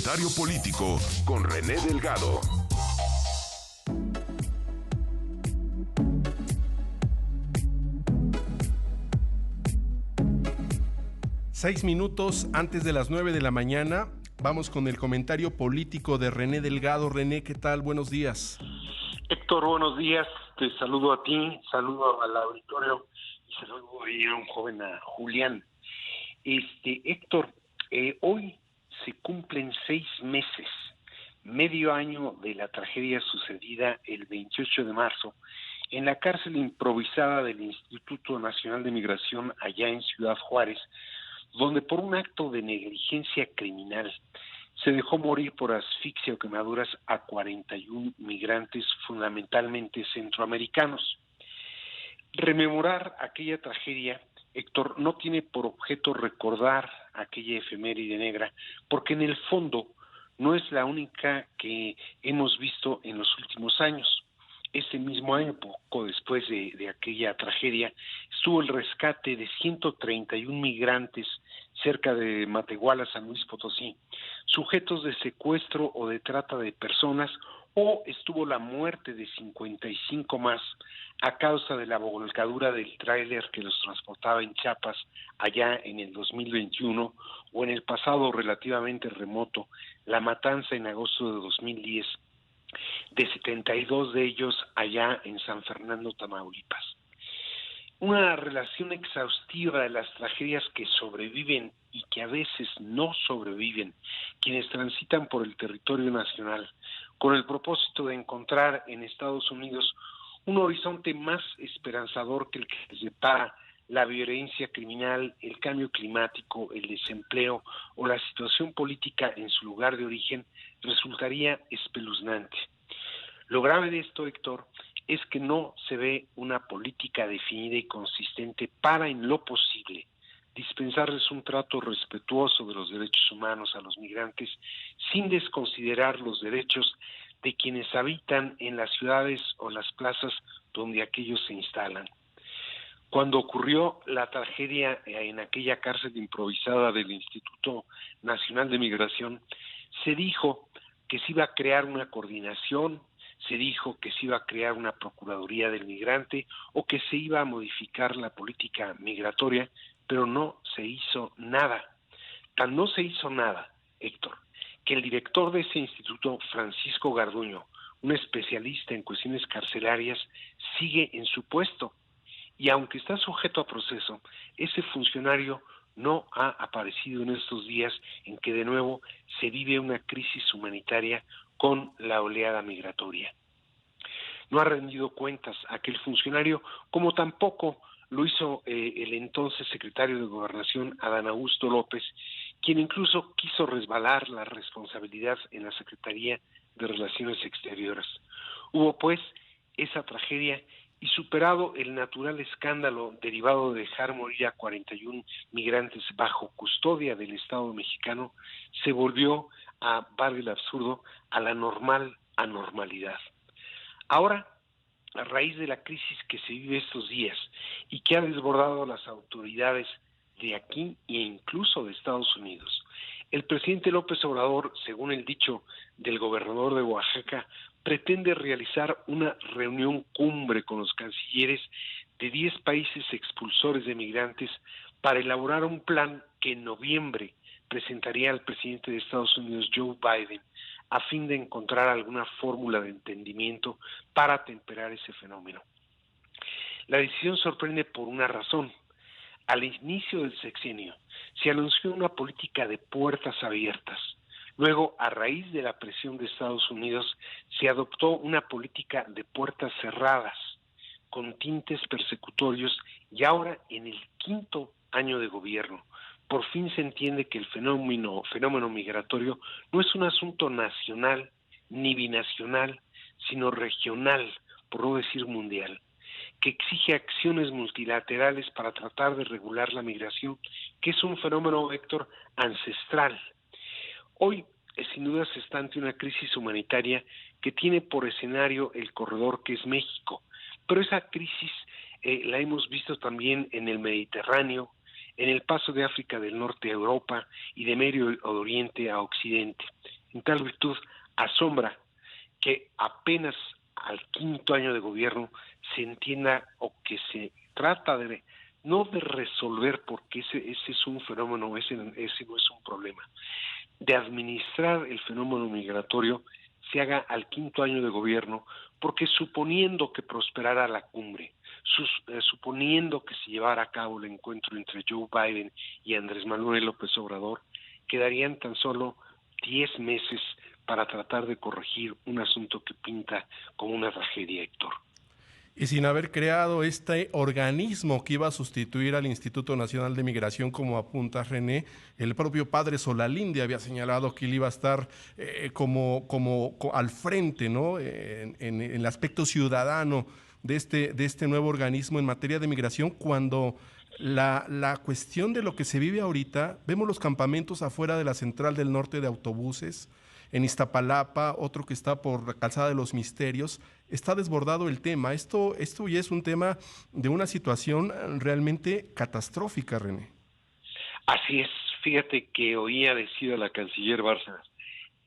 Comentario político con René Delgado. Seis minutos antes de las 9 de la mañana, vamos con el comentario político de René Delgado. René, ¿qué tal? Buenos días. Héctor, buenos días. Te saludo a ti, saludo al auditorio y saludo ahí a un joven, a Julián. Héctor, hoy se cumplen 6 meses, medio año de la tragedia sucedida el 28 de marzo en la cárcel improvisada del Instituto Nacional de Migración allá en Ciudad Juárez, donde por un acto de negligencia criminal se dejó morir por asfixia o quemaduras a 41 migrantes, fundamentalmente centroamericanos. Rememorar aquella tragedia, Héctor, no tiene por objeto recordar aquella efeméride negra, porque en el fondo no es la única que hemos visto en los últimos años. Ese mismo año, poco después de aquella tragedia, estuvo el rescate de 131 migrantes cerca de Matehuala, San Luis Potosí, sujetos de secuestro o de trata de personas, o estuvo la muerte de 55 más a causa de la volcadura del tráiler que los transportaba en Chiapas allá en el 2021, o en el pasado relativamente remoto, la matanza en agosto de 2010, de 72 de ellos allá en San Fernando, Tamaulipas. Una relación exhaustiva de las tragedias que sobreviven y que a veces no sobreviven quienes transitan por el territorio nacional, con el propósito de encontrar en Estados Unidos un horizonte más esperanzador que el que les depara la violencia criminal, el cambio climático, el desempleo o la situación política en su lugar de origen, resultaría espeluznante. Lo grave de esto, Héctor, es que no se ve una política definida y consistente para, en lo posible, dispensarles un trato respetuoso de los derechos humanos a los migrantes, sin desconsiderar los derechos de quienes habitan en las ciudades o las plazas donde aquellos se instalan. Cuando ocurrió la tragedia en aquella cárcel improvisada del Instituto Nacional de Migración, se dijo que se iba a crear una coordinación, se dijo que se iba a crear una Procuraduría del Migrante o que se iba a modificar la política migratoria, pero no se hizo nada. Tan no se hizo nada, Héctor, que el director de ese instituto, Francisco Garduño, un especialista en cuestiones carcelarias, sigue en su puesto. Y aunque está sujeto a proceso, ese funcionario no ha aparecido en estos días en que de nuevo se vive una crisis humanitaria con la oleada migratoria. No ha rendido cuentas aquel funcionario, como tampoco lo hizo el entonces secretario de Gobernación, Adán Augusto López, quien incluso quiso resbalar la responsabilidad en la Secretaría de Relaciones Exteriores. Hubo pues esa tragedia y superado el natural escándalo derivado de dejar morir a 41 migrantes bajo custodia del Estado mexicano, se volvió, a valga el absurdo, a la normal anormalidad. Ahora, a raíz de la crisis que se vive estos días y que ha desbordado a las autoridades de aquí e incluso de Estados Unidos, el presidente López Obrador, según el dicho del gobernador de Oaxaca, pretende realizar una reunión cumbre con los cancilleres de 10 países expulsores de migrantes para elaborar un plan que en noviembre presentaría al presidente de Estados Unidos, Joe Biden, a fin de encontrar alguna fórmula de entendimiento para temperar ese fenómeno. La decisión sorprende por una razón. Al inicio del sexenio se anunció una política de puertas abiertas. Luego, a raíz de la presión de Estados Unidos, se adoptó una política de puertas cerradas, con tintes persecutorios, y ahora, en el 5º año de gobierno, por fin se entiende que el fenómeno migratorio no es un asunto nacional ni binacional, sino regional, por no decir mundial, que exige acciones multilaterales para tratar de regular la migración, que es un fenómeno, Héctor, ancestral. Hoy, sin duda, se está ante una crisis humanitaria que tiene por escenario el corredor que es México, pero esa crisis la hemos visto también en el Mediterráneo, en el paso de África del Norte a Europa y de Medio Oriente a Occidente. En tal virtud, asombra que apenas al quinto año de gobierno se entienda o que se trata de, no de resolver, porque ese es un fenómeno, ese no es un problema, de administrar el fenómeno migratorio se haga al quinto año de gobierno, porque suponiendo que prosperara la cumbre, suponiendo que se llevara a cabo el encuentro entre Joe Biden y Andrés Manuel López Obrador, quedarían tan solo 10 meses para tratar de corregir un asunto que pinta como una tragedia, Héctor. Y sin haber creado este organismo que iba a sustituir al Instituto Nacional de Migración, como apunta René, el propio padre Solalinde había señalado que él iba a estar como al frente, ¿no? En el aspecto ciudadano de este nuevo organismo en materia de migración, cuando la cuestión de lo que se vive ahorita, vemos los campamentos afuera de la Central del Norte de Autobuses, en Iztapalapa, otro que está por la Calzada de los Misterios, está desbordado el tema. Esto ya es un tema de una situación realmente catastrófica, René. Así es, fíjate que oía decir a la canciller Bárcenas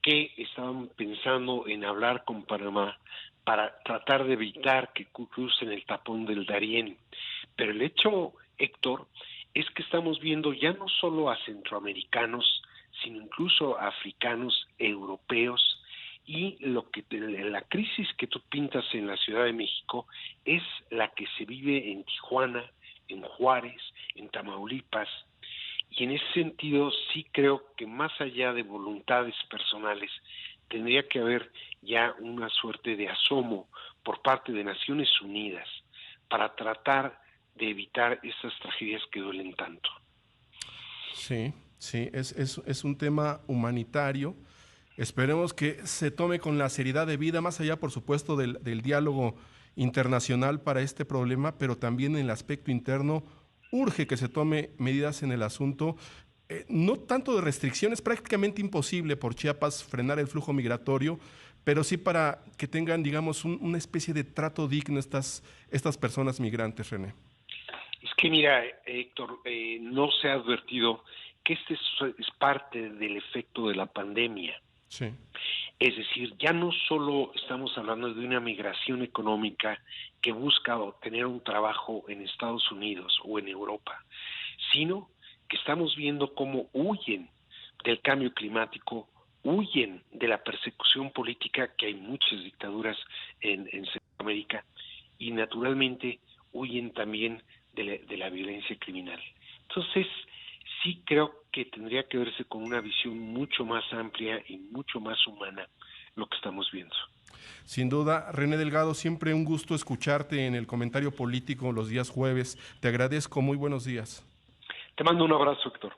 que estaban pensando en hablar con Panamá para tratar de evitar que crucen el tapón del Darién. Pero el hecho, Héctor, es que estamos viendo ya no solo a centroamericanos, sino incluso a africanos, europeos, y la crisis que tú pintas en la Ciudad de México es la que se vive en Tijuana, en Juárez, en Tamaulipas, y en ese sentido sí creo que más allá de voluntades personales, tendría que haber ya una suerte de asomo por parte de Naciones Unidas para tratar de evitar esas tragedias que duelen tanto. Sí, es un tema humanitario. Esperemos que se tome con la seriedad debida, más allá, por supuesto, del diálogo internacional para este problema, pero también en el aspecto interno urge que se tome medidas en el asunto. No tanto de restricciones, prácticamente imposible por Chiapas frenar el flujo migratorio, pero sí para que tengan, digamos, una especie de trato digno estas personas migrantes, René. Es que mira, Héctor, no se ha advertido que es parte del efecto de la pandemia. Sí. Es decir, ya no solo estamos hablando de una migración económica que busca obtener un trabajo en Estados Unidos o en Europa, sino que estamos viendo cómo huyen del cambio climático, huyen de la persecución política, que hay muchas dictaduras en Centroamérica, y naturalmente huyen también de la violencia criminal. Entonces, sí creo que tendría que verse con una visión mucho más amplia y mucho más humana lo que estamos viendo. Sin duda, René Delgado, siempre un gusto escucharte en el comentario político los días jueves. Te agradezco, muy buenos días. Te mando un abrazo, Héctor.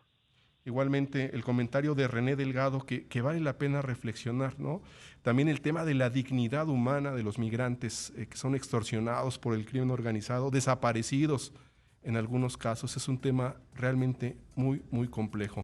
Igualmente, el comentario de René Delgado, que vale la pena reflexionar, ¿no? También el tema de la dignidad humana de los migrantes que son extorsionados por el crimen organizado, desaparecidos en algunos casos, es un tema realmente muy, muy complejo.